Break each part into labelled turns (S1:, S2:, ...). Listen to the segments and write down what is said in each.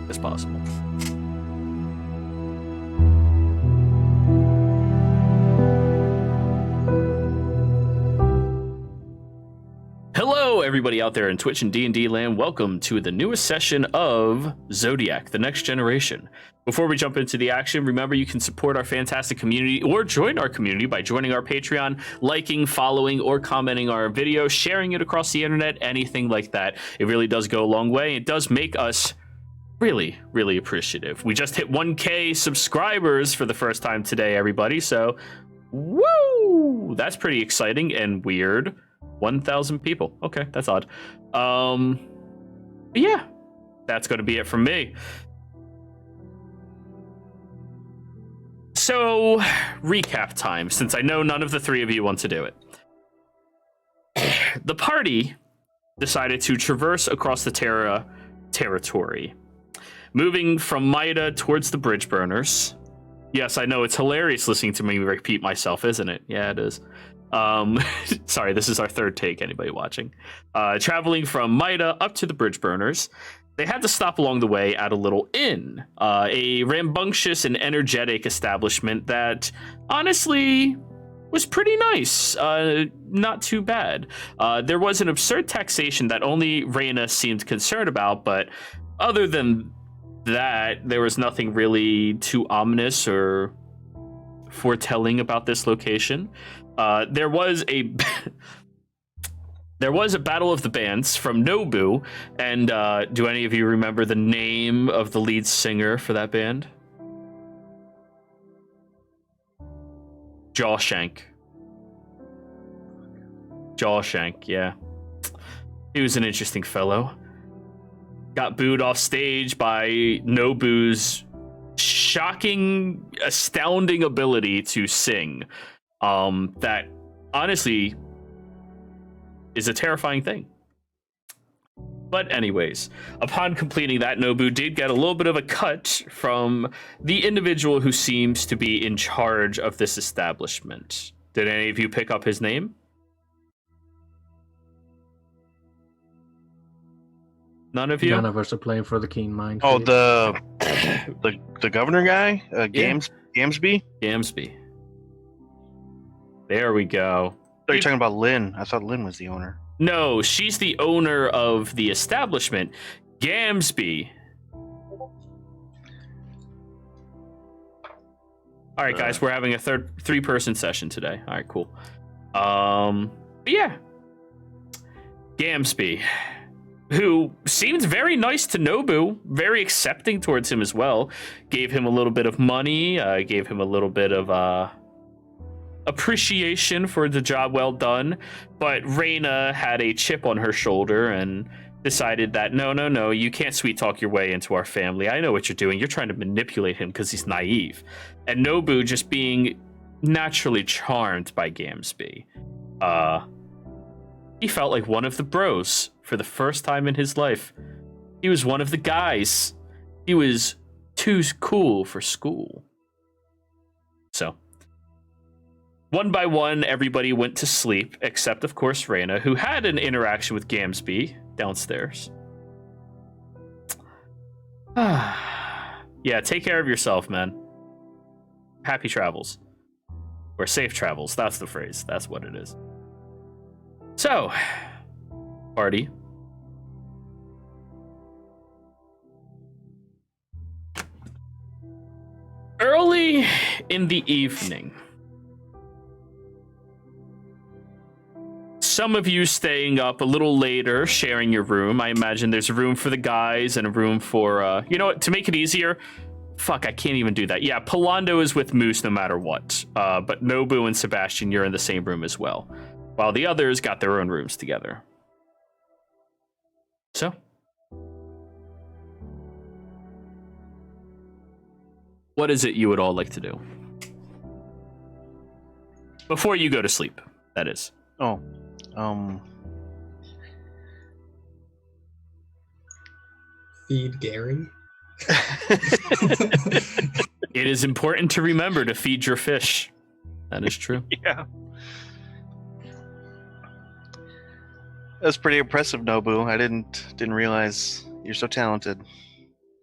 S1: as possible. Hello, everybody out there in Twitch and D&D land. Welcome to the newest session of Zodiac, the Next Generation. Before we jump into the action, remember you can support our fantastic community or join our community by joining our Patreon, liking, following, or commenting our video, sharing it across the internet, anything like that. It really does go a long way. It does make us really, really appreciative. We just hit 1K subscribers for the first time today, everybody. So, woo! That's pretty exciting and weird. 1,000 people. Okay, that's odd. Yeah, that's going to be it from me. So, recap time, since I know none of the three of you want to do it. The party decided to traverse across the Terra territory, moving from Maida towards the Bridge Burners. Yes, I know, it's hilarious listening to me repeat myself, isn't it? Yeah, it is. Sorry, this is our third take, anybody watching. Traveling from Maida up to the Bridge Burners, they had to stop along the way at a little inn, a rambunctious and energetic establishment that honestly was pretty nice, not too bad. There was an absurd taxation that only Reyna seemed concerned about, but other than that, there was nothing really too ominous or foretelling about this location. There was a battle of the bands from Nobu, and do any of you remember the name of the lead singer for that band? Jawshank, yeah. He was an interesting fellow. Got booed off stage by Nobu's shocking, astounding ability to sing. That honestly is a terrifying thing. But anyways, upon completing that, Nobu did get a little bit of a cut from the individual who seems to be in charge of this establishment. Did any of you pick up his name? None of you?
S2: None of us are playing for the Keen Mind.
S3: Oh, the governor guy? Gamsby?
S1: Gamsby. There we go.
S3: Oh, you're talking about Lynn. I thought Lynn was the owner.
S1: No, she's the owner of the establishment. Gamsby. All right, guys, we're having a three-person session today. All right, cool. But yeah. Gamsby, who seemed very nice to Nobu, very accepting towards him as well. Gave him a little bit of money, gave him a little bit of appreciation for the job well done, but Reyna had a chip on her shoulder and decided that no, you can't sweet talk your way into our family. I know what you're doing. You're trying to manipulate him because he's naive. And Nobu, just being naturally charmed by Gamsby, he felt like one of the bros for the first time in his life. He was one of the guys. He was too cool for school. So one by one, everybody went to sleep, except, of course, Reyna, who had an interaction with Gamsby downstairs. Yeah, take care of yourself, man. Happy travels. Or safe travels, that's the phrase. That's what it is. So, party. Early in the evening, some of you staying up a little later, sharing your room. I imagine there's a room for the guys and a room for, you know what, to make it easier, fuck, I can't even do that. Yeah, Polando is with Moose no matter what, but Nobu and Sebastian, you're in the same room as well, while the others got their own rooms together. So, what is it you would all like to do? Before you go to sleep, that is.
S3: Oh,
S4: feed Gary.
S1: It is important to remember to feed your fish. That is true.
S3: Yeah. That's pretty impressive, Nobu. I didn't realize you're so talented.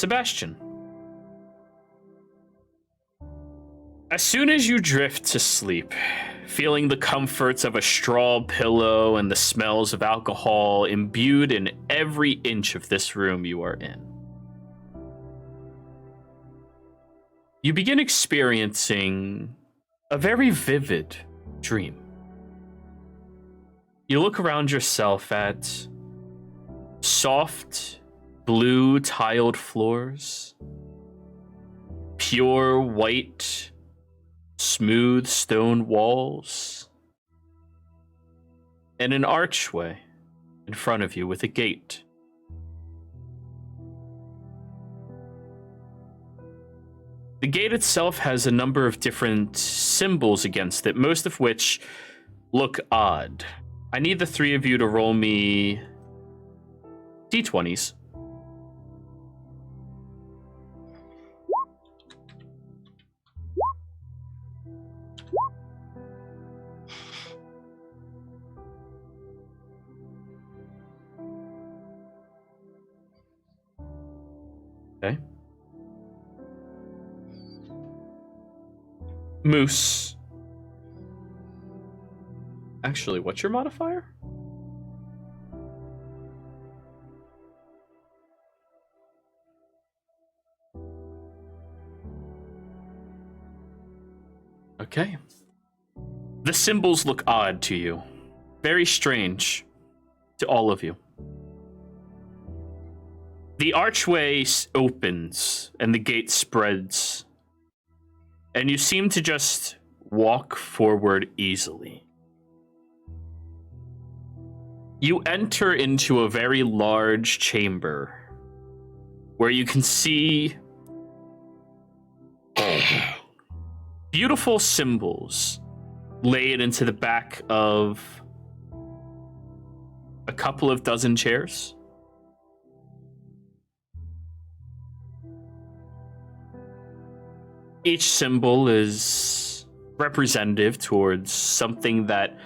S1: Sebastian. As soon as you drift to sleep, feeling the comforts of a straw pillow and the smells of alcohol imbued in every inch of this room you are in, you begin experiencing a very vivid dream. You look around yourself at soft, blue tiled floors, pure white, smooth stone walls, and an archway in front of you with a gate. The gate itself has a number of different symbols against it, most of which look odd. I need the three of you to roll me d20s. Okay. Moose. Actually, what's your modifier? Okay. The symbols look odd to you. Very strange to all of you. The archway opens and the gate spreads, and you seem to just walk forward easily. You enter into a very large chamber where you can see beautiful symbols laid into the back of a couple of dozen chairs. Each symbol is representative towards something that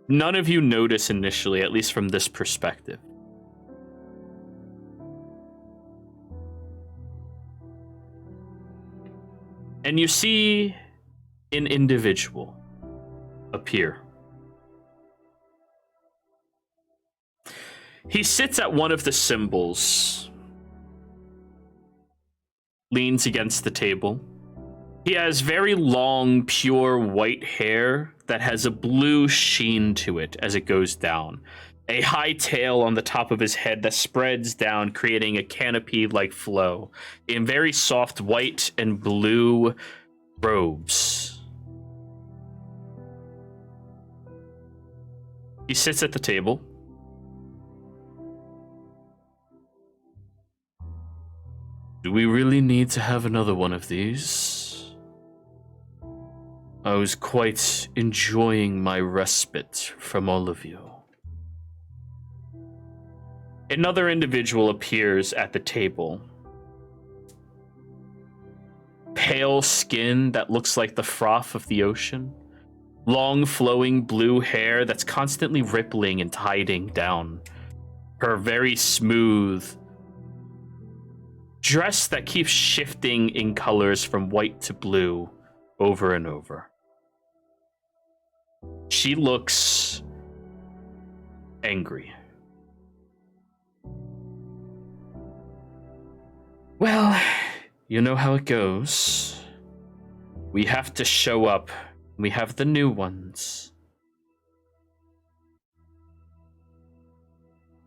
S1: none of you notice initially, at least from this perspective. And you see an individual appear. He sits at one of the symbols, leans against the table. He has very long, pure white hair that has a blue sheen to it as it goes down. A high tail on the top of his head that spreads down, creating a canopy-like flow in very soft white and blue robes. He sits at the table. Do we really need to have another one of these? I was quite enjoying my respite from all of you. Another individual appears at the table. Pale skin that looks like the froth of the ocean. Long flowing blue hair that's constantly rippling and tiding down. Her very smooth dress that keeps shifting in colors from white to blue over and over. She looks angry. Well, you know how it goes. We have to show up. We have the new ones.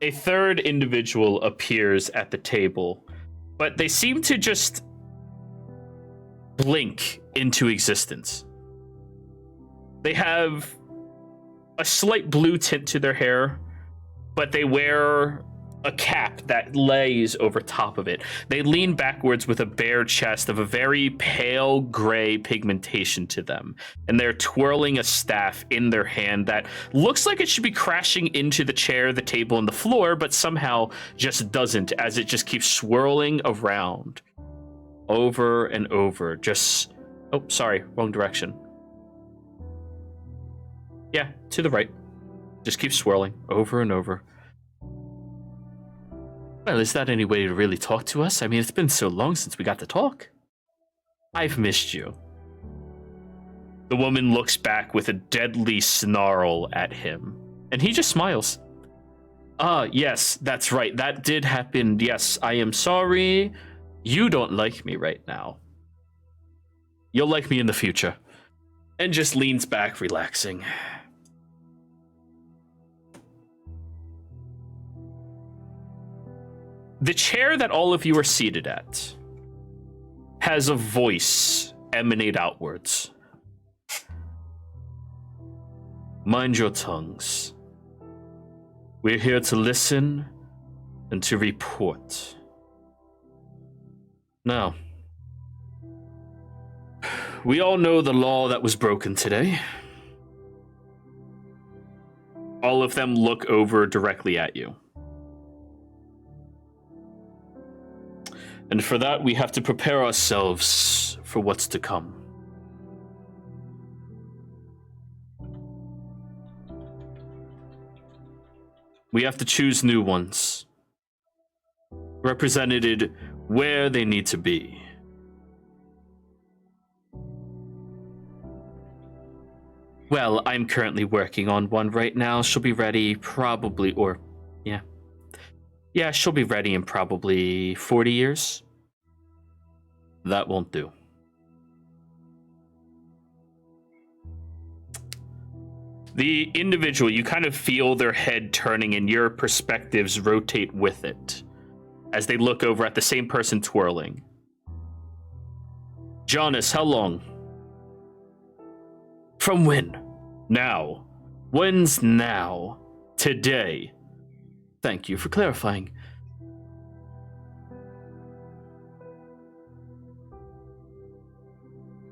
S1: A third individual appears at the table, but they seem to just blink into existence. They have a slight blue tint to their hair, but they wear a cap that lays over top of it. They lean backwards with a bare chest of a very pale gray pigmentation to them, and they're twirling a staff in their hand that looks like it should be crashing into the chair, the table, and the floor, but somehow just doesn't, as it just keeps swirling around over and over. Just, oh, sorry, wrong direction. Yeah, to the right. Just keep swirling over and over. Well, is that any way to really talk to us? I mean, it's been so long since we got to talk. I've missed you. The woman looks back with a deadly snarl at him, and he just smiles. Yes, that's right. That did happen. Yes, I am sorry. You don't like me right now. You'll like me in the future. And just leans back, relaxing. The chair that all of you are seated at has a voice emanate outwards. Mind your tongues. We're here to listen and to report. Now, we all know the law that was broken today. All of them look over directly at you. And for that, we have to prepare ourselves for what's to come. We have to choose new ones, represented where they need to be. Well, I'm currently working on one right now. She'll be ready probably, or yeah. Yeah, she'll be ready in probably 40 years. That won't do. The individual, you kind of feel their head turning and your perspectives rotate with it as they look over at the same person twirling. Jonas, how long? From when? Now. When's now? Today. Thank you for clarifying.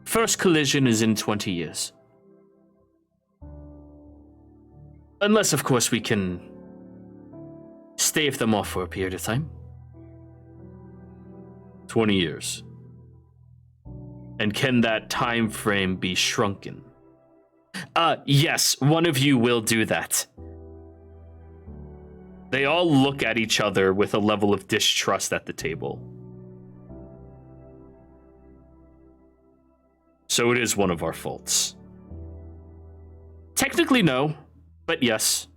S1: First collision is in 20 years. Unless, of course, we can stave them off for a period of time. 20 years. And can that time frame be shrunken? Yes, one of you will do that. They all look at each other with a level of distrust at the table. So it is one of our faults. Technically, no. But yes,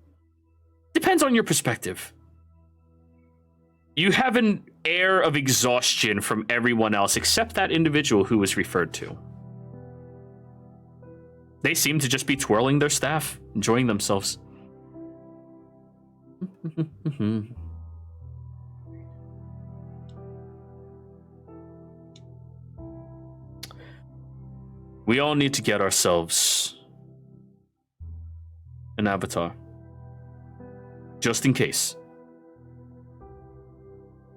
S1: depends on your perspective. You have an air of exhaustion from everyone else except that individual who was referred to. They seem to just be twirling their staff, enjoying themselves. We all need to get ourselves an avatar. Just in case.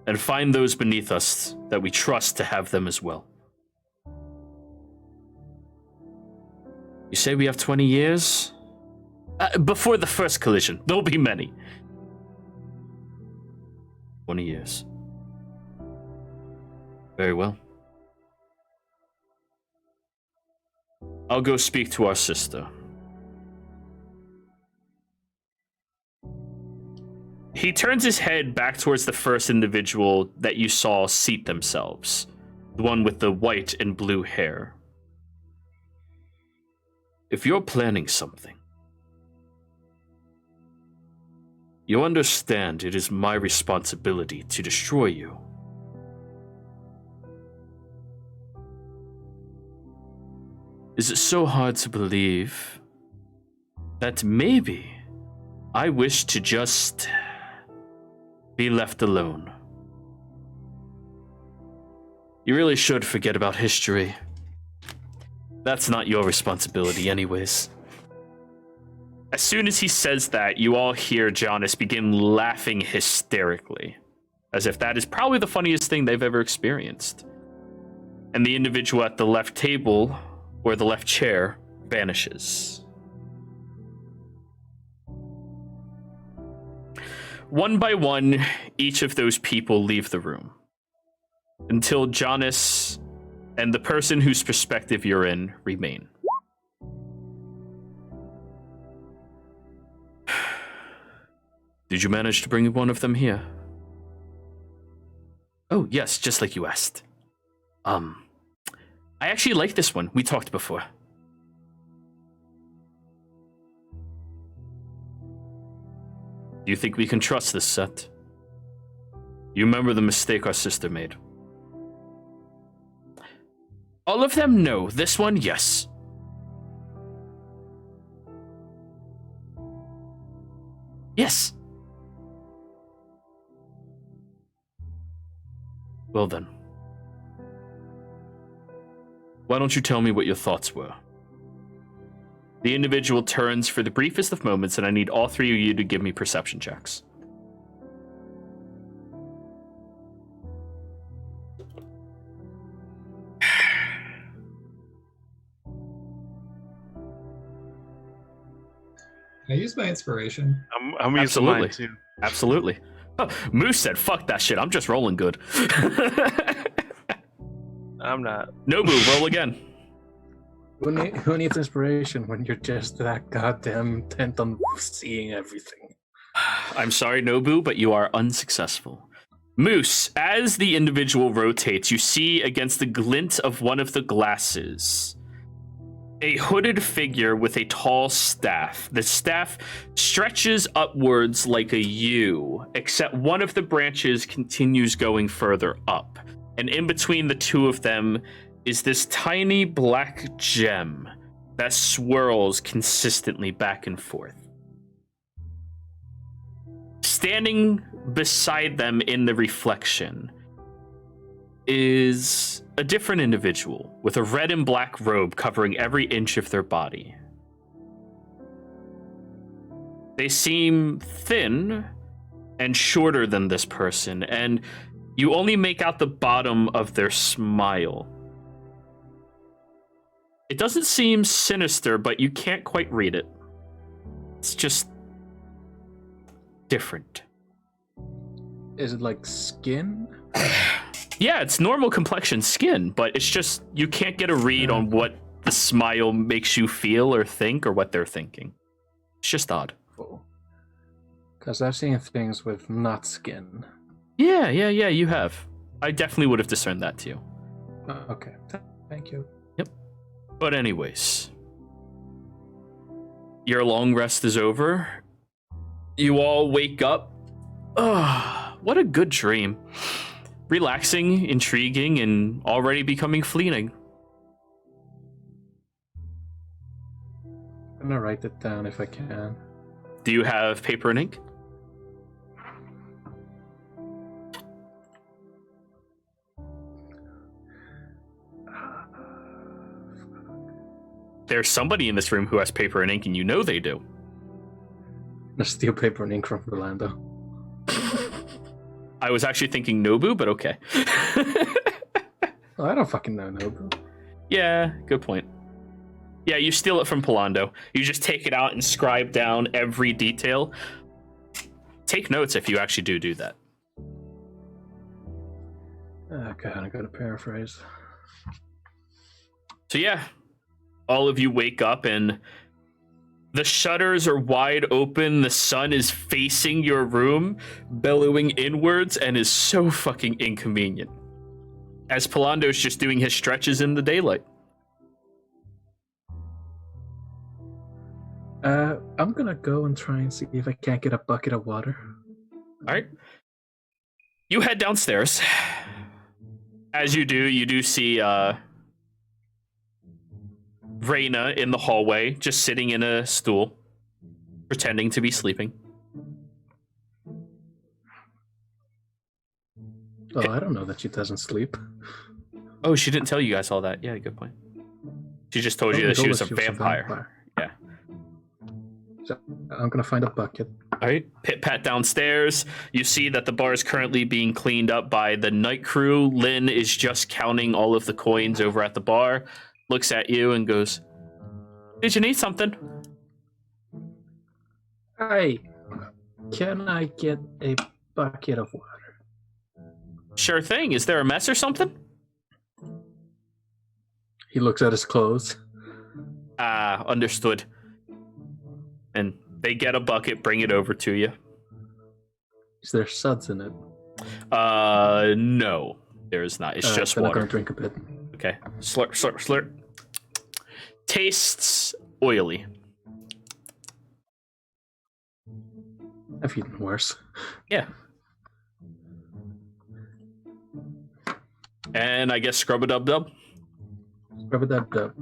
S1: And find those beneath us that we trust to have them as well. You say we have 20 years? Before the first collision. There'll be many. 20 years. Very well. I'll go speak to our sister. He turns his head back towards the first individual that you saw seat themselves. The one with the white and blue hair. If you're planning something, you understand it is my responsibility to destroy you. Is it so hard to believe that maybe I wish to just be left alone? You really should forget about history. That's not your responsibility anyways. As soon as he says that, you all hear Jonas begin laughing hysterically, as if that is probably the funniest thing they've ever experienced. And the individual at the left table, or the left chair, vanishes. One by one, each of those people leave the room, until Jonas and the person whose perspective you're in remain. Did you manage to bring one of them here? Oh, yes, just like you asked. I actually like this one. We talked before. Do you think we can trust this set? You remember the mistake our sister made? All of them, no. This one, yes. Yes. Well then. Why don't you tell me what your thoughts were? The individual turns for the briefest of moments, and I need all three of you to give me perception checks.
S4: Can I use my inspiration?
S3: I'm using mine
S1: Absolutely.
S3: too.
S1: Absolutely. Oh, Moose said, fuck that shit. I'm just rolling good.
S3: I'm not.
S1: Nobu, roll again.
S2: Who needs inspiration when you're just that goddamn intent on seeing everything?
S1: I'm sorry, Nobu, but you are unsuccessful. Moose, as the individual rotates, you see against the glint of one of the glasses a hooded figure with a tall staff. The staff stretches upwards like a U, except one of the branches continues going further up. And in between the two of them is this tiny black gem that swirls consistently back and forth. Standing beside them in the reflection is a different individual with a red and black robe covering every inch of their body. They seem thin and shorter than this person, and you only make out the bottom of their smile. It doesn't seem sinister, but you can't quite read it. It's just different.
S2: Is it like skin?
S1: Yeah, it's normal complexion skin, but it's just you can't get a read on what the smile makes you feel or think or what they're thinking. It's just odd.
S2: Because I've seen things with not skin.
S1: Yeah, you have. I definitely would have discerned that too.
S2: Okay, thank you.
S1: But anyways, your long rest is over. You all wake up. Ah, what a good dream. Relaxing, intriguing, and already becoming fleeting.
S2: I'm gonna write it down if I can.
S1: Do you have paper and ink? There's somebody in this room who has paper and ink, and you know they do.
S2: I'm gonna steal paper and ink from Rolando.
S1: I was actually thinking Nobu, but okay.
S2: Oh, I don't fucking know Nobu.
S1: Yeah, good point. Yeah, you steal it from Polando. You just take it out and scribe down every detail. Take notes if you actually do that.
S2: Okay, I gotta paraphrase.
S1: So yeah, all of you wake up and the shutters are wide open. The sun is facing your room, billowing inwards, and is so fucking inconvenient. As Polando's just doing his stretches in the daylight.
S2: I'm gonna go and try and see if I can't get a bucket of water.
S1: All right. You head downstairs. As you do see Reyna in the hallway, just sitting in a stool, pretending to be sleeping.
S2: Oh, I don't know that she doesn't sleep.
S1: Oh, she didn't tell you guys all that. Yeah, good point. She just told you that she was a vampire. Yeah.
S2: So I'm gonna find a bucket.
S1: All right. Pit pat downstairs. You see that the bar is currently being cleaned up by the night crew. Lynn is just counting all of the coins over at the bar. Looks at you and goes, "Did you need something?"
S2: Hey, can I get a bucket of water?
S1: Sure thing. Is there a mess or something?
S2: He looks at his clothes.
S1: Ah, understood. And they get a bucket, bring it over to you.
S2: Is there suds in it?
S1: No, there is not. It's just
S2: then I'm
S1: water.
S2: gonna drink a bit.
S1: Okay. Slurp, slurp, slurp. Tastes oily.
S2: I've eaten worse.
S1: Yeah. And I guess scrub a dub dub.
S2: Rub it up.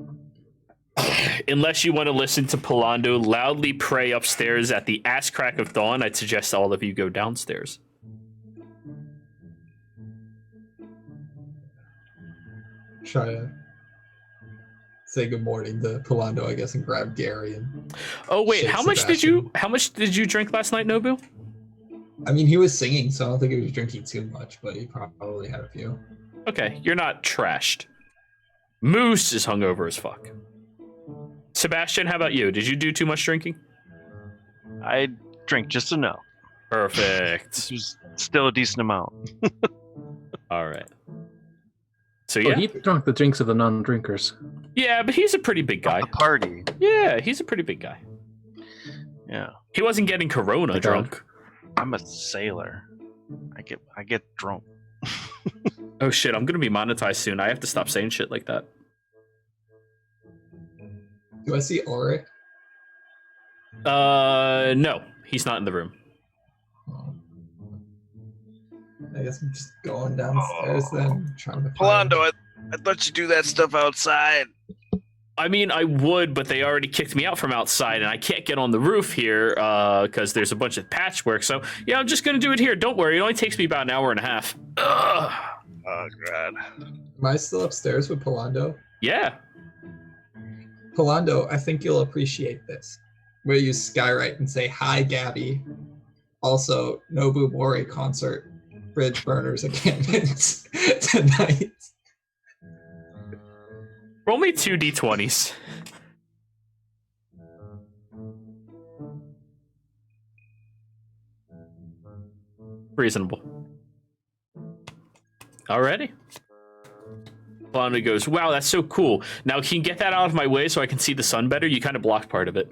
S1: Unless you want to listen to Polando loudly pray upstairs at the ass crack of dawn, I'd suggest all of you go downstairs.
S4: Try to say good morning to Polando, I guess, and grab Gary. And
S1: Oh wait,
S4: shake
S1: how much
S4: Sebastian.
S1: did you drink last night, Nobu?
S4: I mean, he was singing, so I don't think he was drinking too much, but he probably had a few.
S1: Okay, you're not trashed. Moose is hungover as fuck. Sebastian, how about you? Did you do too much drinking?
S3: I drink just enough.
S1: Perfect.
S3: This was still a decent amount.
S1: All right. So
S2: Oh,
S1: yeah,
S2: he drank the drinks of the non-drinkers.
S1: yeah, but he's a pretty big guy.
S3: A party.
S1: Yeah, he's a pretty big guy.
S3: Yeah.
S1: He wasn't getting Corona
S2: My God.
S1: drunk.
S3: I'm a sailor. I get drunk.
S1: Oh shit, I'm gonna be monetized soon. I have to stop saying shit like that.
S4: Do I see Ulrich?
S1: No, he's not in the room.
S4: Oh. I guess I'm just going downstairs then, trying to find...
S3: Polando, I thought you do that stuff outside.
S1: I mean, I would, but they already kicked me out from outside, and I can't get on the roof here because there's a bunch of patchwork. So, yeah, I'm just going to do it here. Don't worry. It only takes me about an hour and a half. Ugh.
S3: Oh, God.
S4: Am I still upstairs with Polando?
S1: Yeah.
S4: Polando, I think you'll appreciate this. We'll use Skywrite and say, hi, Gabby. Also, Nobu Mori concert, Bridge Burners encampments tonight.
S1: Roll me 2 d20s. Reasonable. Alrighty. Polando goes, wow, that's so cool. Now, can you get that out of my way so I can see the sun better? You kind of blocked part of it.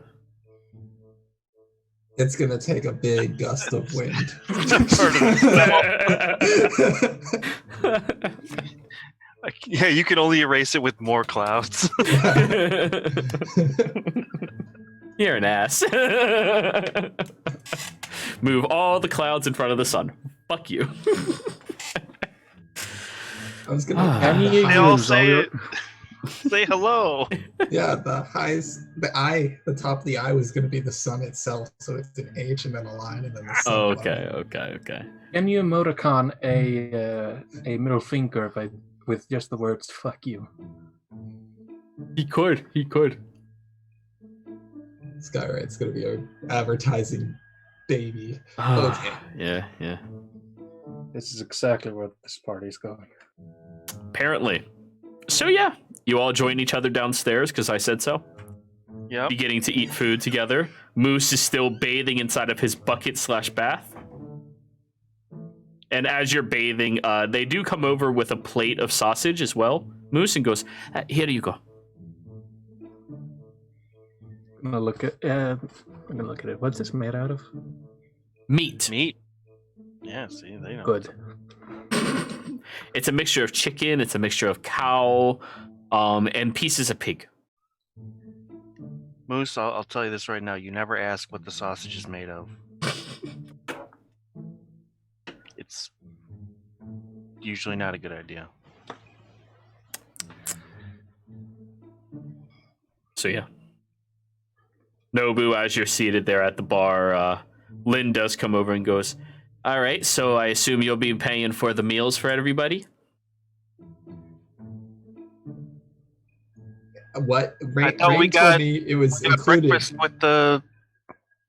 S4: It's gonna take a big gust of wind.
S3: Yeah, you can only erase it with more clouds.
S1: You're an ass. Move all the clouds in front of the sun. Fuck you.
S4: I was gonna.
S2: Can you
S3: They all
S2: use all
S3: say
S2: your...
S3: it. Say hello.
S4: Yeah, the top of the eye was gonna be the sun itself, so it's an H and then a line and then the sun.
S1: Okay.
S2: Can you emoticon a middle finger with just the words "fuck you"?
S1: He could.
S4: Skywrite's gonna be an advertising baby.
S1: Okay.
S4: Okay.
S1: Yeah.
S2: This is exactly where this party's going.
S1: Apparently. So yeah, you all join each other downstairs because I said so.
S3: Yep.
S1: Beginning to eat food together. Moose is still bathing inside of his bucket/bath. And as you're bathing, they do come over with a plate of sausage as well. Moose and goes, here you go.
S2: I'm gonna look at it. What's this made out of?
S1: Meat.
S3: Yeah, see, they know.
S2: Good.
S1: It's a mixture of chicken, it's a mixture of cow, and pieces of pig.
S3: Moose, I'll tell you this right now. You never ask what the sausage is made of. It's usually not a good idea.
S1: So yeah. Nobu, as you're seated there at the bar, Lynn does come over and goes, all right, so I assume you'll be paying for the meals for everybody?
S4: What?
S3: I thought we
S4: told
S3: got-
S4: me it was
S3: We got
S4: included.
S3: breakfast with the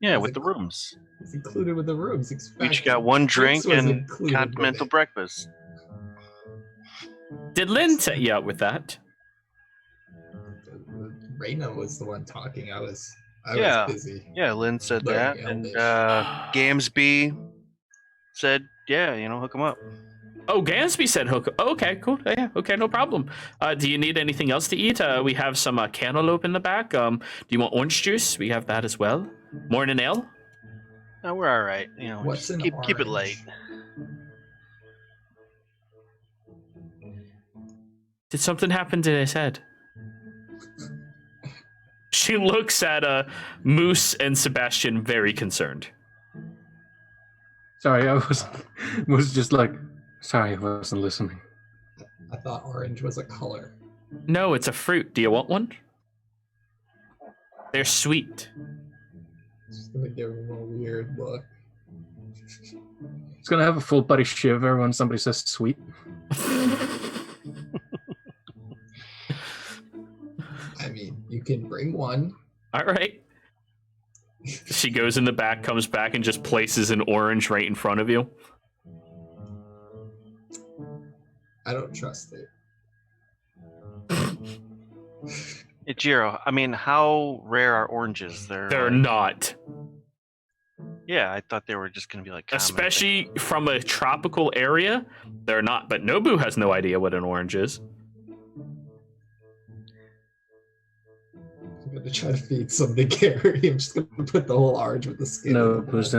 S4: Was
S3: with
S4: it-
S3: the rooms.
S4: It's included with the rooms.
S3: We each got one drink
S4: was
S3: and
S4: included with
S3: continental
S4: it.
S3: breakfast.
S1: Did Lynn set you up with that?
S4: Reina was the one talking. I was
S3: Yeah.
S4: busy.
S3: Yeah, Lynn said that,
S4: Learning
S3: and
S4: Elvish.
S3: Gamsby said, "Yeah, hook him up."
S1: Oh, Gansby said hook. Okay, cool. Yeah, okay, no problem. Do you need anything else to eat? We have some cantaloupe in the back. Do you want orange juice? We have that as well. Morning ale?
S3: No, we're all right.
S4: What's
S3: Just
S4: an
S3: keep it
S4: orange?
S3: light.
S1: Did something happen to his head? She looks at Moose and Sebastian very concerned.
S2: Sorry, I was just like, sorry, I wasn't listening.
S4: I thought orange was a color.
S1: No, it's a fruit. Do you want one? They're sweet.
S4: Just gonna give him a weird look.
S2: It's gonna have a full body shiver when somebody says sweet.
S4: I mean, you can bring one.
S1: All right. She goes in the back, comes back, and just places an orange right in front of you.
S4: I don't trust it.
S3: Ichiro, I mean, how rare are oranges?
S1: They're
S3: like,
S1: not.
S3: Yeah, I thought they were just gonna be like common,
S1: Especially from a tropical area, they're not. But Nobu has no idea what an orange is.
S4: I'm gonna try to feed some to Gary. I'm just gonna put the whole orange with the skin.
S2: Nobu's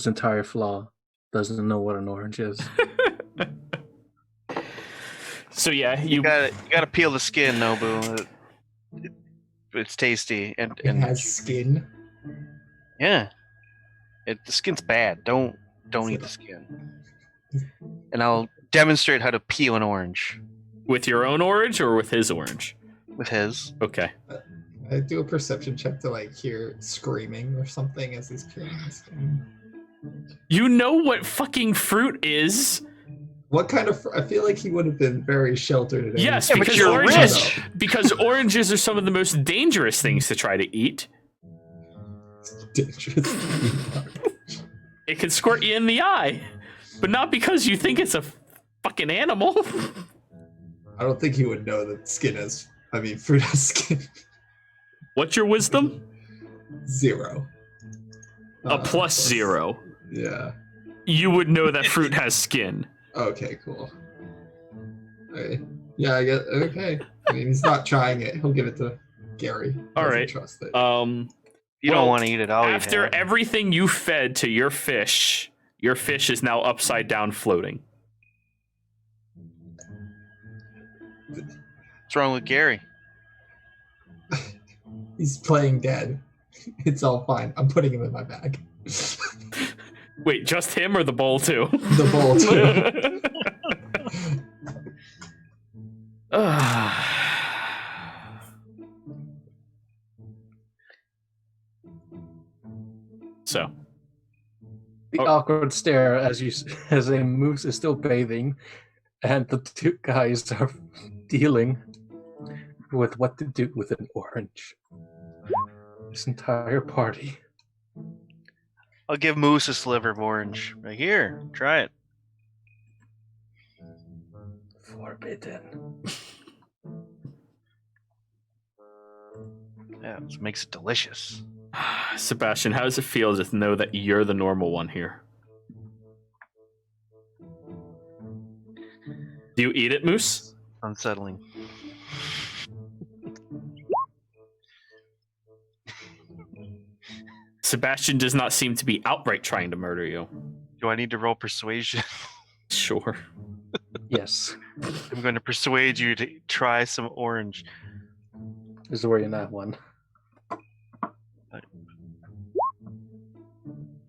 S2: entire flaw doesn't know what an orange is.
S1: So yeah,
S3: You gotta peel the skin, Nobu. It's tasty and
S4: It has skin.
S3: yeah, the skin's bad. Don't eat the skin. And I'll demonstrate how to peel an orange
S1: with your own orange or with his orange?
S3: with his.
S1: Okay.
S4: I do a perception check to like hear screaming or something as he's peeling the skin.
S1: You know what fucking fruit is?
S4: What kind of? I feel like he would have been very sheltered. At
S1: Yes,
S4: any
S3: but
S1: because
S3: you're
S1: oranges,
S3: rich.
S1: because oranges are some of the most dangerous things to try to eat.
S4: Dangerous.
S1: It can squirt you in the eye, but not because you think it's a fucking animal.
S4: I don't think he would know that skin has. I mean, fruit has skin.
S1: What's your wisdom?
S4: 0.
S1: A plus 0.
S4: Yeah.
S1: You would know that fruit has skin.
S4: Okay, cool. Okay. Yeah, I guess. Okay. I mean, he's not trying it. He'll give it to Gary. He
S1: All
S4: doesn't
S1: right.
S4: Trust it.
S3: If you
S1: Well,
S3: don't want to eat it, I'll
S1: After
S3: eat it.
S1: everything you fed to your fish is now upside down floating.
S3: What's wrong with Gary?
S4: He's playing dead. It's all fine. I'm putting him in my bag.
S1: Wait, just him or the bowl too?
S4: The bowl too. So,
S2: The
S1: Oh.
S2: awkward stare as a moose is still bathing, and the two guys are dealing with what to do with an orange. This entire party.
S3: I'll give Moose a sliver of orange. Right here, try it.
S2: Forbidden.
S3: Yeah, it makes it delicious.
S1: Sebastian, how does it feel to know that you're the normal one here? Do you eat it, Moose?
S3: Unsettling.
S1: Sebastian does not seem to be outright trying to murder you.
S3: Do I need to roll persuasion?
S1: Sure.
S2: Yes.
S3: I'm going to persuade you to try some orange.
S2: This is where you're not one.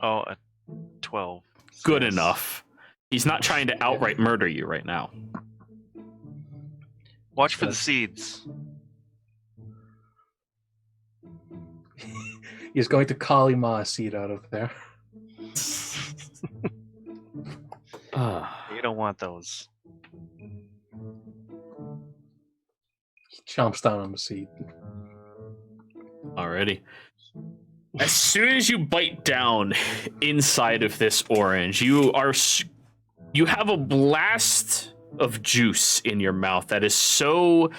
S3: Oh, a 12.
S1: Good
S3: Yes.
S1: enough. He's not trying to outright murder you right now.
S3: Watch for the seeds.
S2: He's going to Kalima a seed out of there.
S3: You don't want those.
S2: He chomps down on the seed.
S1: Alrighty. As soon as you bite down inside of this orange, you have a blast of juice in your mouth that is so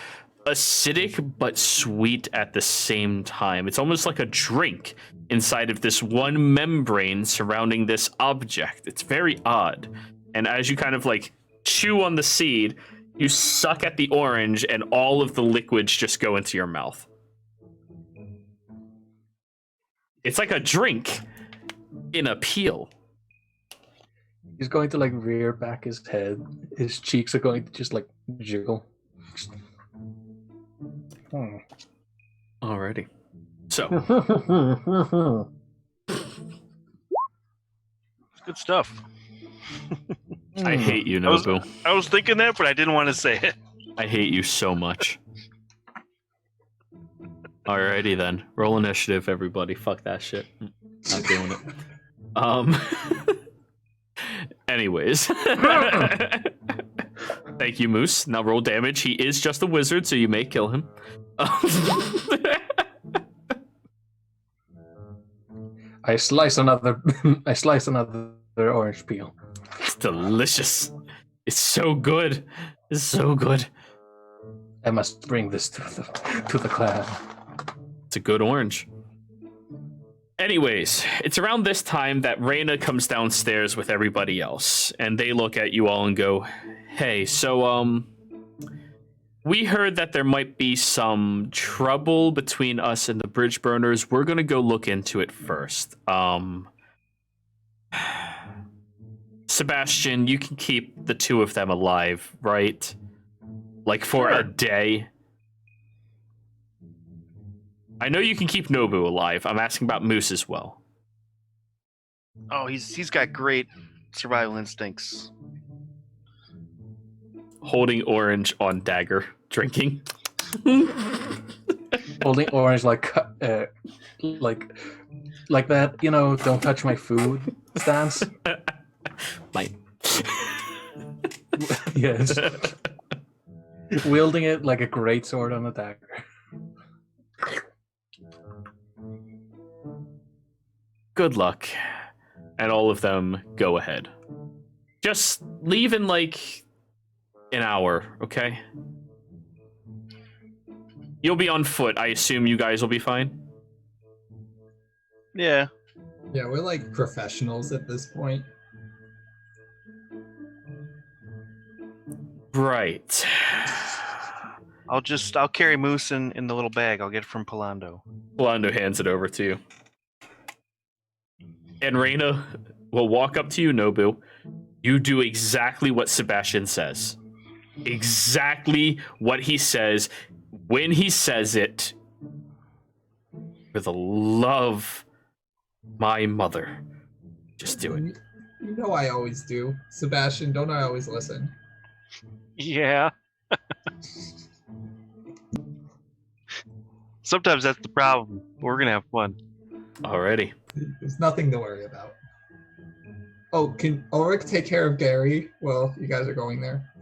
S1: acidic but sweet at the same time. It's almost like a drink inside of this one membrane surrounding this object. It's very odd. And as you kind of like chew on the seed, you suck at the orange and all of the liquids just go into your mouth. It's like a drink in a peel.
S2: He's going to like rear back his head. His cheeks are going to just like jiggle.
S1: Alrighty. So,
S3: Good stuff.
S1: I hate you,
S3: I was-
S1: Nobu.
S3: I was thinking that, but I didn't want to say it.
S1: I hate you so much. Alrighty then. Roll initiative, everybody. Fuck that shit. Not doing it. Anyways. Thank you, Moose. Now roll damage. He is just a wizard, so you may kill him.
S2: I slice another orange peel.
S1: It's delicious. It's so good. It's so good.
S2: I must bring this to the clan.
S1: It's a good orange. Anyways, it's around this time that Reyna comes downstairs with everybody else, and they look at you all and go, "Hey, so we heard that there might be some trouble between us and the bridge burners. We're gonna go look into it first. Sebastian, you can keep the two of them alive, right? Like for a day." I know you can keep Nobu alive. I'm asking about Moose as well.
S3: Oh, he's got great survival instincts.
S1: Holding orange on dagger, drinking.
S2: Holding orange like that, you know, don't touch my food stance.
S1: Like,
S2: Yes. Wielding it like a great sword on a dagger.
S1: good luck. And all of them go ahead. Just leave in like an hour, okay? You'll be on foot. I assume you guys will be fine.
S3: Yeah.
S4: Yeah, we're like professionals at this point.
S1: Right.
S3: I'll carry Moose in the little bag. I'll get it from Polando.
S1: Polando hands it over to you. And Reyna will walk up to you, Nobu. You do exactly what Sebastian says. Exactly what he says. When he says it, for the love of my mother, just do it.
S4: You know I always do. Sebastian, don't I always listen?
S3: Yeah. Sometimes that's the problem. We're gonna have fun.
S1: Alrighty.
S4: There's nothing to worry about. Oh, can Ulrich take care of Gary? Well, you guys are going there.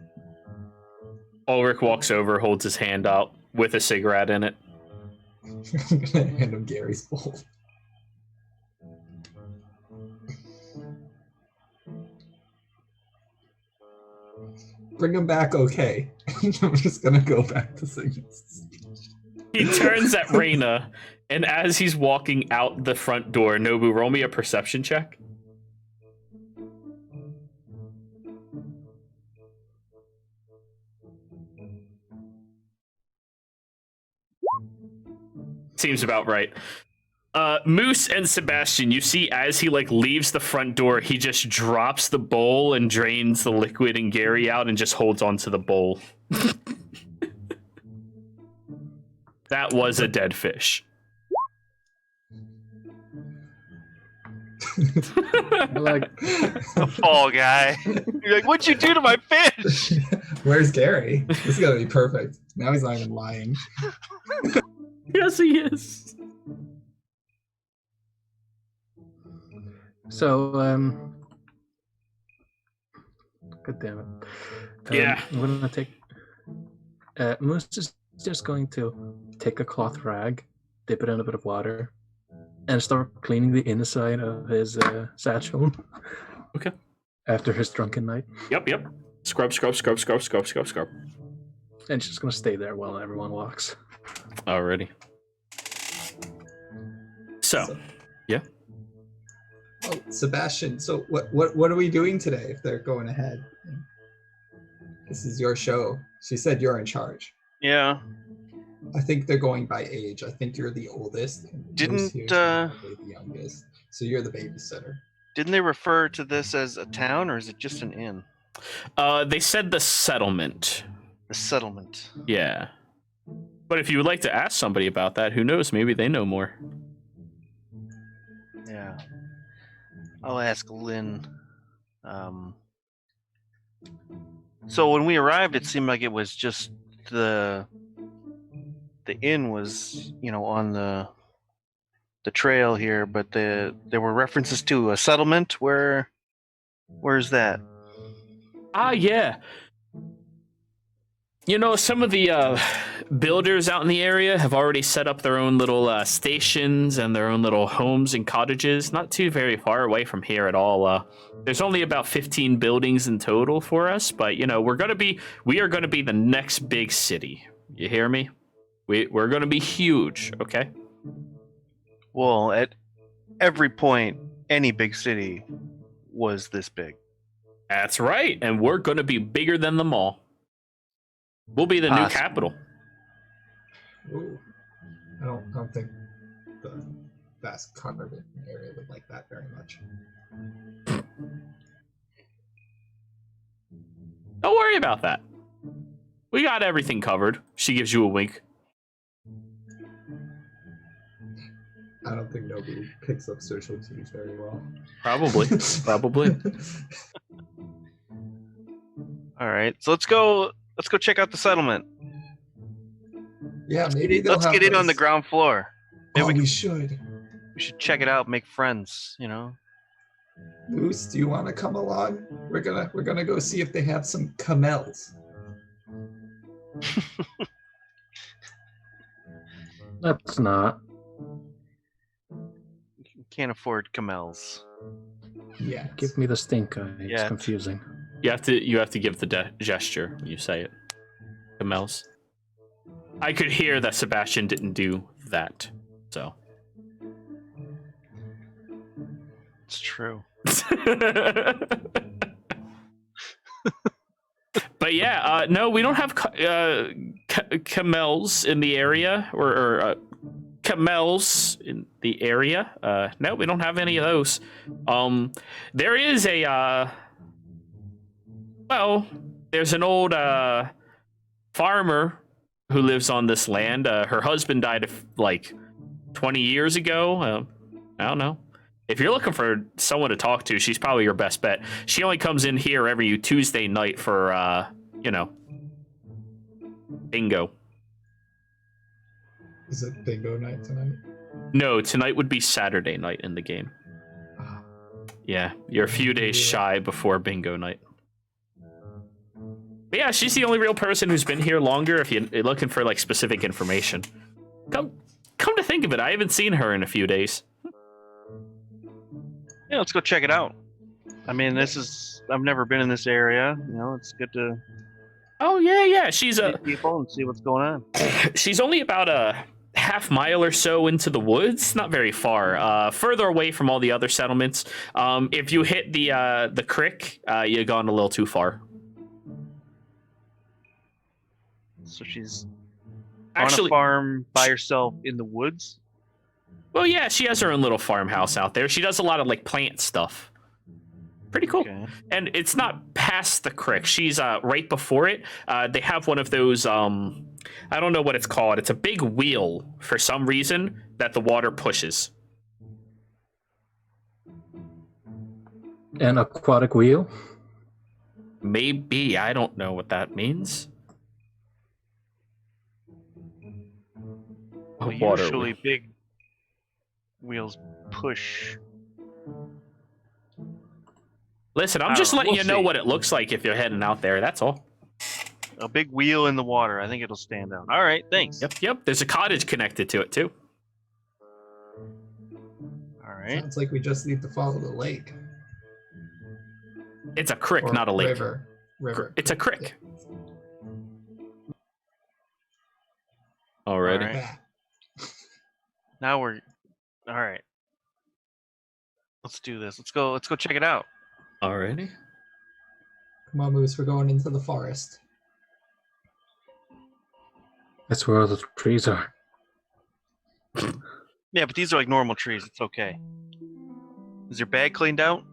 S1: Ulrich walks over, holds his hand out with a cigarette in it.
S4: I'm gonna hand him Gary's bowl. Bring him back, okay. I'm just gonna go back to singing.
S1: He turns at Reyna, and as he's walking out the front door, Nobu, roll me a perception check. Seems about right. Moose and Sebastian, you see as he like leaves the front door, he just drops the bowl and drains the liquid and Gary out and just holds onto the bowl. That was a dead fish.
S2: Like,
S3: The fall guy. You're like, what'd you do to my fish?
S4: Where's Gary? This is gonna be perfect. Now he's not even lying.
S1: Yes, he is.
S2: so, God damn it.
S1: Yeah.
S2: I'm gonna take. Moose is just going to take a cloth rag, dip it in a bit of water, and start cleaning the inside of his satchel.
S1: Okay.
S2: After his drunken night.
S1: Yep. Scrub.
S2: And she's just gonna stay there while everyone walks.
S1: Alrighty. So, yeah.
S4: Oh, Sebastian, so what are we doing today if they're going ahead? This is your show. She said you're in charge.
S3: Yeah.
S4: I think they're going by age. I think you're the oldest. And
S3: Didn't,
S4: Moose here's probably the youngest. So you're the babysitter.
S3: Didn't they refer to this as a town, or is it just an inn?
S1: They said the settlement.
S3: The settlement.
S1: Yeah. But if you would like to ask somebody about that, who knows? Maybe they know more.
S3: Yeah. I'll ask Lynn. So when we arrived, it seemed like it was just the inn was, on the trail here, but there were references to a settlement. Where's that?
S1: Yeah. Some of the builders out in the area have already set up their own little stations and their own little homes and cottages, not too very far away from here at all. There's only about 15 buildings in total for us, but we are gonna be the next big city. You hear me? We're gonna be huge, okay?
S3: Well, at every point, any big city was this big.
S1: That's right, and we're gonna be bigger than them all. We'll be the new capital.
S4: Ooh. I don't think the vast Carnarvon area would like that very much.
S1: Don't worry about that. We got everything covered. She gives you a wink.
S4: I don't think nobody picks up social cues very well.
S1: Probably.
S3: All right, so let's go check out the settlement.
S4: Yeah, maybe
S3: Let's get in on the ground floor. Maybe
S4: we should.
S3: We should check it out, make friends.
S4: Moose, do you want to come along? We're gonna go see if they have some camels.
S2: Let's not.
S3: Can't afford camels.
S4: Yeah.
S2: Give me the stink eye. It's
S3: Yeah.
S2: confusing.
S1: You have to give the gesture when you say it. Camels. I could hear that Sebastian didn't do that, so.
S3: It's true.
S1: But yeah, no, we don't have camels in the area, or camels in the area. No, we don't have any of those. There is there's an old farmer who lives on this land. Her husband died 20 years ago. I don't know. If you're looking for someone to talk to, she's probably your best bet. She only comes in here every Tuesday night for, bingo.
S4: Is it bingo night tonight?
S1: No, tonight would be Saturday night in the game. Yeah, you're a few days shy before bingo night. But yeah, she's the only real person who's been here longer if you're looking for specific information. Come to think of it, I haven't seen her in a few days.
S3: Yeah, let's go check it out. I mean, I've never been in this area. It's good to
S1: Oh yeah. She's
S3: meet people and see what's going on.
S1: She's only about a half mile or so into the woods, not very far. Further away from all the other settlements. If you hit the creek, you've gone a little too far.
S3: So she's
S1: Actually,
S3: on a farm by herself in the woods?
S1: Well, yeah, she has her own little farmhouse out there. She does a lot of plant stuff. Pretty cool.
S3: Okay.
S1: And it's not past the creek. She's right before it. They have one of those, I don't know what it's called. It's a big wheel for some reason that the water pushes.
S2: An aquatic wheel?
S1: Maybe. I don't know what that means.
S3: Well,
S1: Water
S3: usually
S1: wheel.
S3: big wheels push.
S1: Listen,
S3: I
S1: I'm
S3: don't
S1: just
S3: know.
S1: letting
S3: We'll
S1: you know
S3: see.
S1: what it looks like if you're heading out there. That's all.
S3: A big wheel in the water. I think it'll stand out. All right, thanks.
S1: Yep. There's a cottage connected to it, too.
S3: All right.
S4: Sounds like we just need to follow the lake.
S1: It's a creek,
S4: Or
S1: not a lake.
S4: River.
S1: It's a creek. Alrighty.
S3: All right.
S4: Yeah.
S3: Now we're all right. Let's do this. Let's go check it out.
S1: Alrighty.
S4: Come on, Moose, we're going into the forest.
S2: That's where all the trees are.
S3: Yeah, but these are like normal trees. It's okay. Is your bag cleaned out?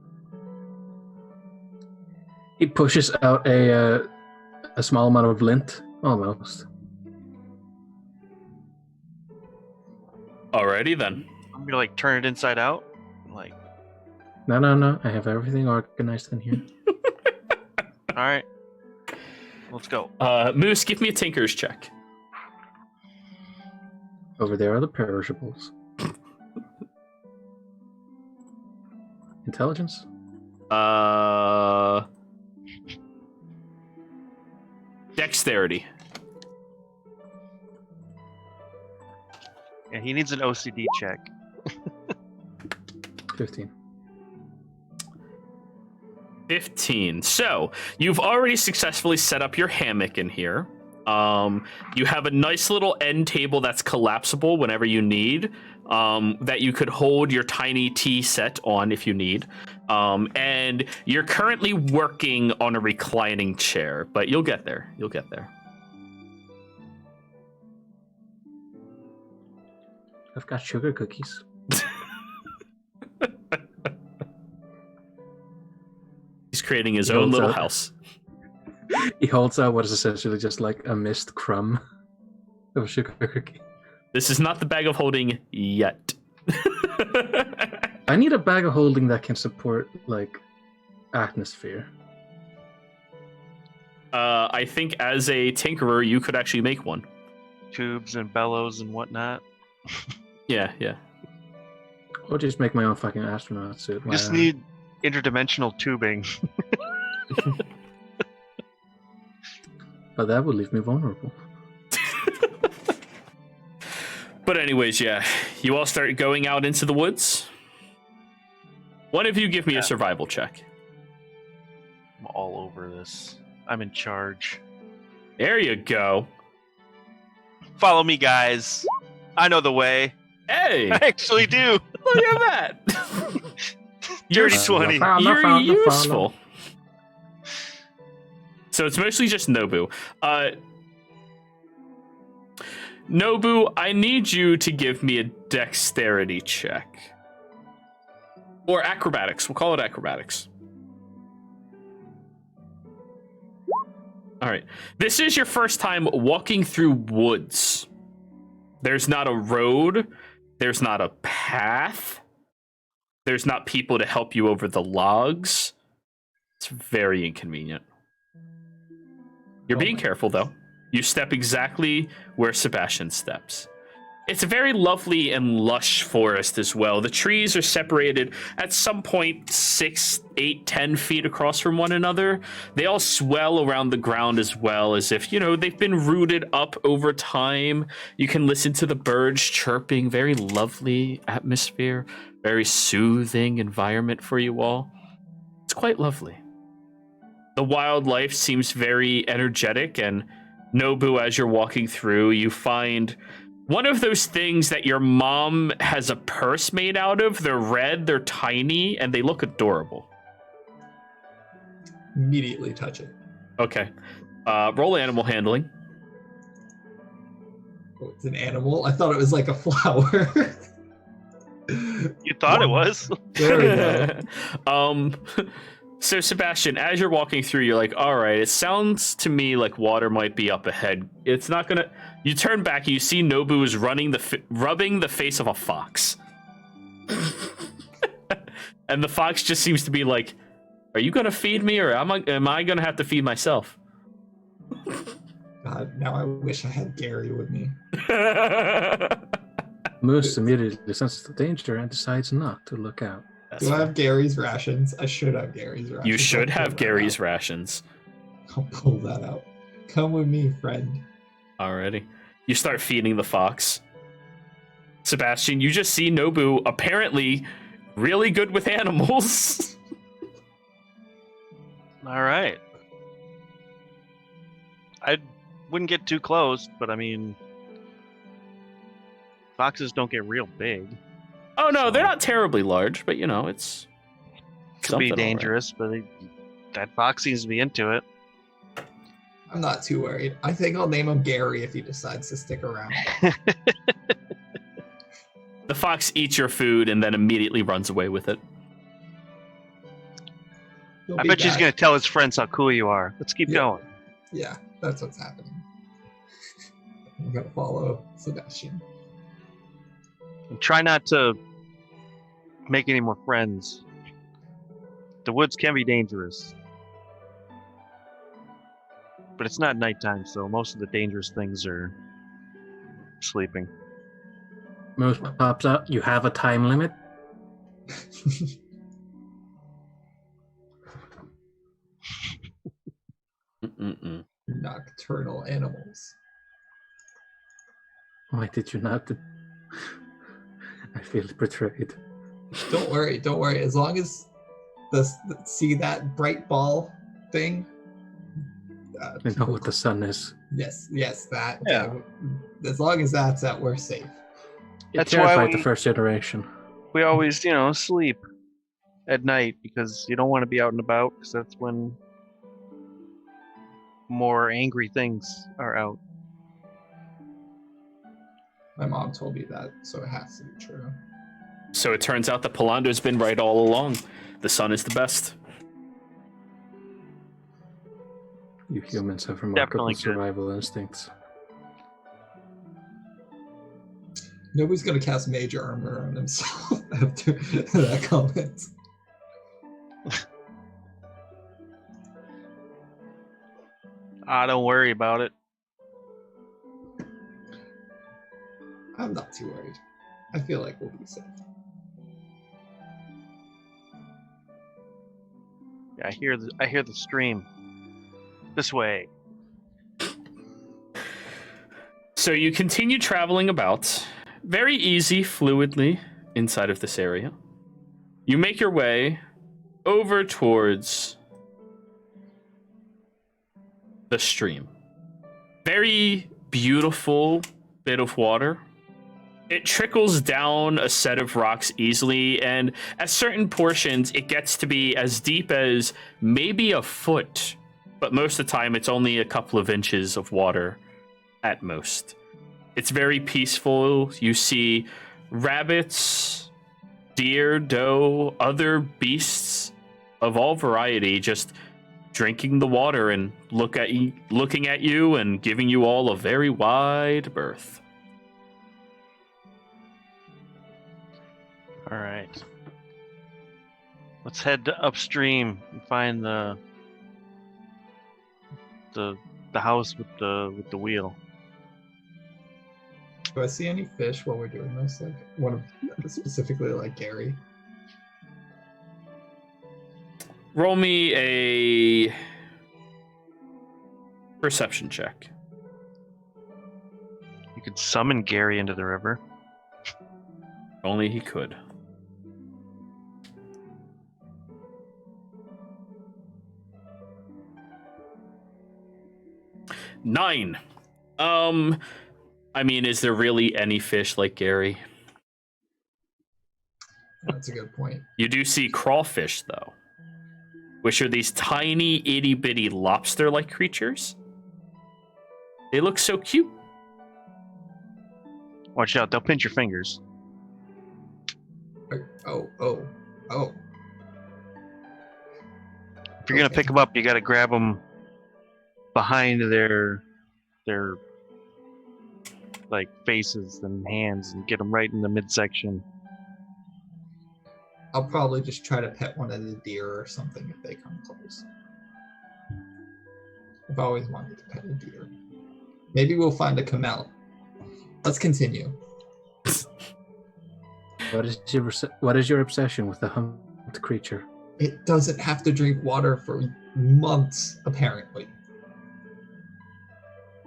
S2: He pushes out a small amount of lint, almost.
S1: Alrighty then.
S3: I'm gonna like turn it inside out. Like,
S2: No. I have everything organized in here.
S3: all right, let's go.
S1: Moose, give me a tinker's check.
S2: Over there are the perishables. Intelligence?
S1: Dexterity.
S3: Yeah, he needs an OCD check.
S2: 15.
S1: 15. So, you've already successfully set up your hammock in here. You have a nice little end table that's collapsible whenever you need, that you could hold your tiny tea set on if you need. And you're currently working on a reclining chair, but you'll get there. You'll get there.
S2: I've got sugar cookies.
S1: He's creating his
S2: He
S1: own
S2: holds
S1: little
S2: out-
S1: house.
S2: He holds out what is essentially just like a missed crumb of a sugar cookie.
S1: This is not the bag of holding yet.
S2: I need a bag of holding that can support, like, atmosphere.
S1: I think as a tinkerer, you could actually make one.
S3: Tubes and bellows and whatnot.
S1: Yeah.
S2: Or just make my own fucking astronaut suit.
S3: Just
S2: Why not?
S3: need interdimensional tubing.
S2: But that would leave me vulnerable.
S1: But anyways, yeah, you all start going out into the woods. One of you give me a survival check.
S3: I'm all over this. I'm in charge.
S1: There you go.
S3: Follow me, guys. I know the way.
S1: Hey,
S3: I actually do.
S1: look at that.
S3: Dirty 20.
S1: You're useful. So it's mostly just Nobu. Nobu, I need you to give me a dexterity check. Or acrobatics. We'll call it acrobatics. All right. This is your first time walking through woods. There's not a road. There's not a path. There's not people to help you over the logs. It's very inconvenient. You're being careful, though. You step exactly where Sebastian steps. It's a very lovely and lush forest as well. The trees are separated at some point 6, 8, 10 feet across from one another. They all swell around the ground as well, as if, they've been rooted up over time. You can listen to the birds chirping. Very lovely atmosphere. Very soothing environment for you all. It's quite lovely. The wildlife seems very energetic, and Nobu, as you're walking through, you find one of those things that your mom has a purse made out of. They're red, they're tiny, and they look adorable.
S4: Immediately touch it.
S1: Okay. Roll animal handling.
S4: Oh, it's an animal? I thought it was like a flower.
S3: You thought it was?
S4: There we go.
S1: So Sebastian, as you're walking through, you're like, all right, it sounds to me like water might be up ahead. It's not gonna. You turn back and you see Nobu is rubbing the face of a fox. And the fox just seems to be like, are you gonna feed me, or am I gonna have to feed myself?
S4: God, now I wish I had Gary with me.
S2: Moose immediately senses the danger and decides not to look out.
S1: That's
S4: Do I
S1: fine.
S4: have Gary's rations? I should have Gary's rations.
S1: You should
S4: I'll
S1: have
S4: pull that
S1: Gary's
S4: out.
S1: rations.
S4: I'll pull that out. Come with me, friend.
S1: Alrighty. You start feeding the fox. Sebastian, you just see Nobu apparently really good with animals.
S3: All right. I wouldn't get too close, but I mean, foxes don't get real big.
S1: Oh no, they're
S3: So-
S1: not terribly large, but it's
S3: Could
S1: something
S3: be
S1: all right.
S3: dangerous, but that fox seems to be into it.
S4: I'm not too worried. I think I'll name him Gary if he decides to stick around.
S1: The fox eats your food and then immediately runs away with it.
S4: He'll
S3: I
S4: be
S3: bet she's
S4: back.
S3: gonna tell his friends how cool you are. Let's keep
S4: Yeah.
S3: going.
S4: Yeah, that's what's happening. I'm gonna follow Sebastian.
S3: And try not to make any more friends. The woods can be dangerous. But it's not nighttime, so most of the dangerous things are sleeping.
S2: Moose pops out. You have a time limit.
S1: Mm-mm-mm.
S4: Nocturnal animals.
S2: Why did you not? I feel betrayed.
S4: Don't worry, don't worry. As long as see that bright ball thing.
S2: I know what the sun is.
S4: Yes, that.
S3: Yeah.
S4: As long as that's out, we're safe.
S2: It
S3: That's why
S2: terrified the
S3: we-
S2: first generation.
S3: We always, sleep at night because you don't want to be out and about because that's when more angry things are out.
S4: My mom told me that, so it has to be true.
S1: So it turns out that Palando's been right all along. The sun is the best.
S2: You humans have remarkable
S3: Definitely good.
S2: survival instincts.
S4: Nobody's gonna cast major armor on himself after that comment.
S3: Don't worry about it.
S4: I'm not too worried. I feel like we'll be safe.
S3: Yeah, I hear the stream. This way.
S1: So you continue traveling about, very easy, fluidly, inside of this area. You make your way over towards the stream. Very beautiful bit of water. It trickles down a set of rocks easily, and at certain portions, it gets to be as deep as maybe a foot, but most of the time, it's only a couple of inches of water at most. It's very peaceful. You see rabbits, deer, doe, other beasts of all variety just drinking the water and looking at you and giving you all a very wide berth.
S3: All right. Let's head to upstream and find the house with the wheel.
S4: Do I see any fish while we're doing this? Like one of specifically like Gary.
S1: Roll me a perception check.
S3: You could summon Gary into the river.
S1: Only he could. Nine. I mean, is there really any fish like Gary?
S4: That's a good point.
S1: You do see crawfish, though, which are these tiny, itty-bitty lobster-like creatures. They look so cute.
S3: Watch out, they'll pinch your fingers.
S4: Oh.
S3: If you're gonna pick them up, you gotta grab them behind their like faces and hands and get them right in the midsection.
S4: I'll probably just try to pet one of the deer or something if they come close. I've always wanted to pet a deer. Maybe we'll find a camel. Let's continue.
S2: What is your obsession with the humped creature?
S4: It doesn't have to drink water for months, apparently.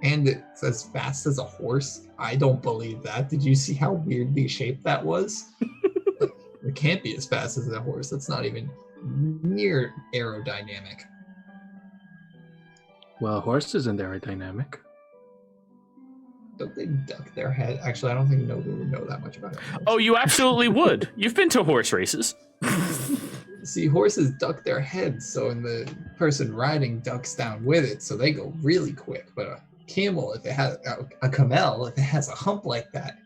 S4: And it's as fast as a horse. I don't believe that. Did you see how weirdly shaped that was? It can't be as fast as a horse. That's not even near aerodynamic.
S2: Well, horses and aerodynamic.
S4: Don't they duck their head? Actually, I don't think Nobu would know that much about it.
S1: Oh, you absolutely would. You've been to horse races.
S4: See, horses duck their heads, so when the person riding ducks down with it, so they go really quick. But a camel, if it has a camel, if it has a hump like that,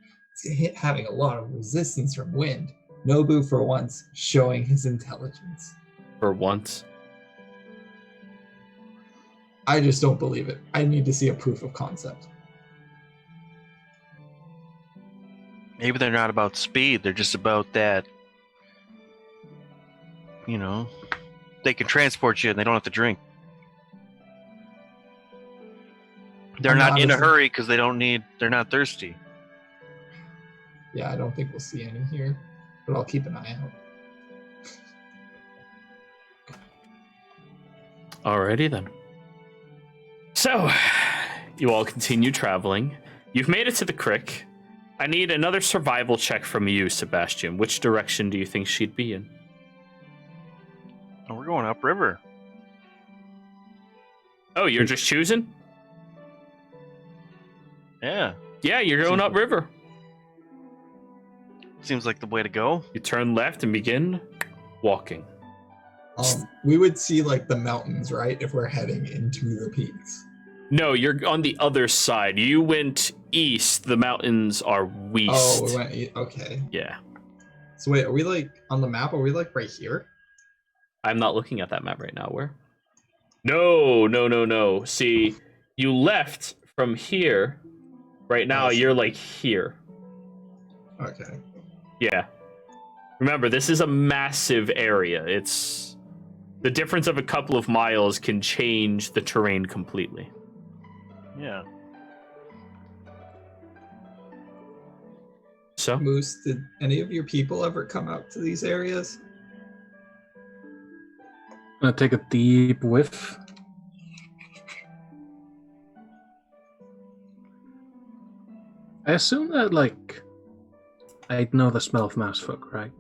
S4: it's having a lot of resistance from wind. Nobu, for once, showing his intelligence.
S1: For once.
S4: I just don't believe it. I need to see a proof of concept.
S3: Maybe they're not about speed. They're just about that. You know, they can transport you and they don't have to drink. They're
S4: I'm
S3: not in a
S4: honestly-
S3: hurry because they're not thirsty.
S4: Yeah, I don't think we'll see any here, but I'll keep an eye out.
S1: Alrighty then. So, you all continue traveling. You've made it to the crick. I need another survival check from you, Sebastian. Which direction do you think she'd be in?
S3: Oh, we're going upriver.
S1: Oh, you're just choosing?
S3: Yeah,
S1: Yeah, you're going upriver.
S3: seems like the way to go.
S1: You turn left and begin walking.
S4: We would see like the mountains, right, if we're heading into the peaks.
S1: No, you're on the other side. You went east. The mountains are west.
S4: Oh, we went. Okay.
S1: Yeah.
S4: So wait, are we like on the map? Are we like right here?
S1: I'm not looking at that map right now. Where? No. See, you left from here. Right now,
S4: I see.
S1: you're like here.
S4: Okay.
S1: Yeah. Remember, this is a massive area. It's the difference of a couple of miles can change the terrain completely.
S3: Yeah.
S1: So,
S4: Moose, did any of your people ever come out to these areas?
S2: I'm gonna take a deep whiff. I assume that, like, I'd know the smell of mouse folk, right?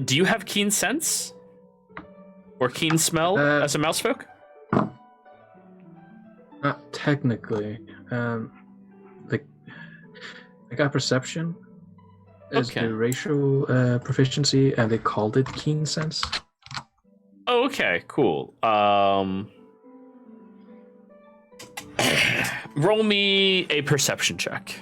S1: do you have keen sense or keen smell as a mouse folk?
S2: Not technically. Like, I got perception as
S1: Okay.
S2: the racial proficiency, and they called it keen sense.
S1: Oh, okay, cool. Roll me a perception check.